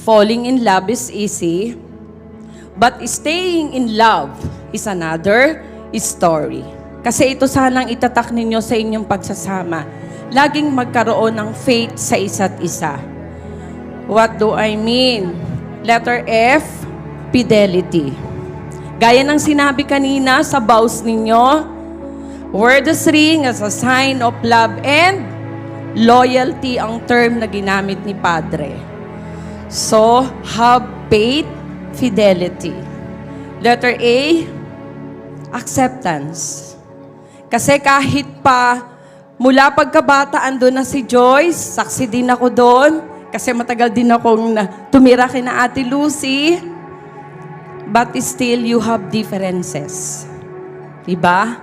falling in love is easy, but staying in love is another story. Kasi ito sanang itatak ninyo sa inyong pagsasama. Laging magkaroon ng faith sa isa't isa. What do I mean? Letter F, fidelity. Gaya ng sinabi kanina sa vows ninyo, wear this ring as a sign of love and loyalty ang term na ginamit ni Padre. So, have faith, fidelity. Letter A, acceptance. Kasi kahit pa mula pagkabata andun na si Joyce, saksi din ako doon, kasi matagal din akong tumira kina Ate Lucy, but still you have differences. Diba?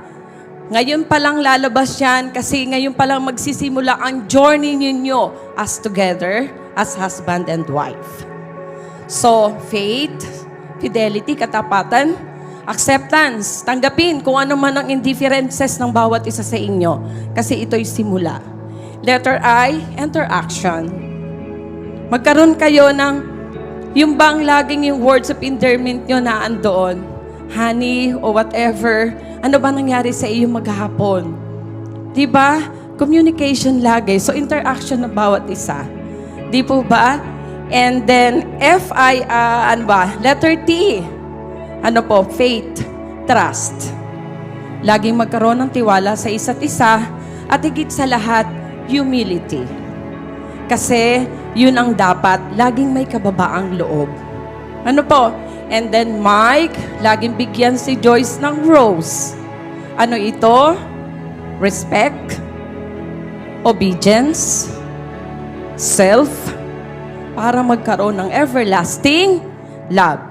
Ngayon pa lang lalabas yan kasi ngayon pa lang magsisimula ang journey ninyo as together, as husband and wife. So, faith, fidelity, katapatan, acceptance, tanggapin kung ano man ang indifferences ng bawat isa sa inyo kasi ito'y simula. Letter I, interaction. Magkaroon kayo ng yung bang laging yung words of endearment nyo na andoon, honey o whatever, ano ba nangyari sa iyo maghapon? Diba? Communication lagi. So, interaction ng bawat isa. Di po ba? And then, letter T. Ano po? Faith, trust. Laging magkaroon ng tiwala sa isa't isa at higit sa lahat, humility. Kasi yun ang dapat, laging may kababaang loob. Ano po? And then Mike, laging bigyan si Joyce ng rose. Ano ito? Respect, obedience, self, para magkaroon ng everlasting love.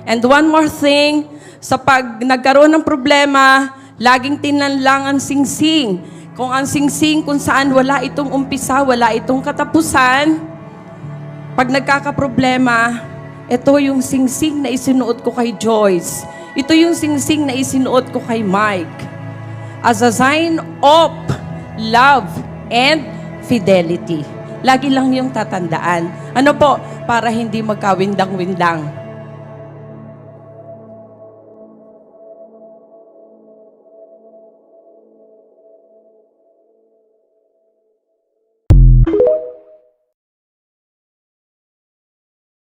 And one more thing, sa pag nagkaroon ng problema, laging tinanlang ang singsing. Kung ang singsing kung saan wala itong umpisa, wala itong katapusan, pag nagkakaproblema, ito yung singsing na isinuot ko kay Joyce. Ito yung singsing na isinuot ko kay Mike. As a sign of love and fidelity. Lagi lang yung tatandaan. Ano po? Para hindi magkawindang-windang.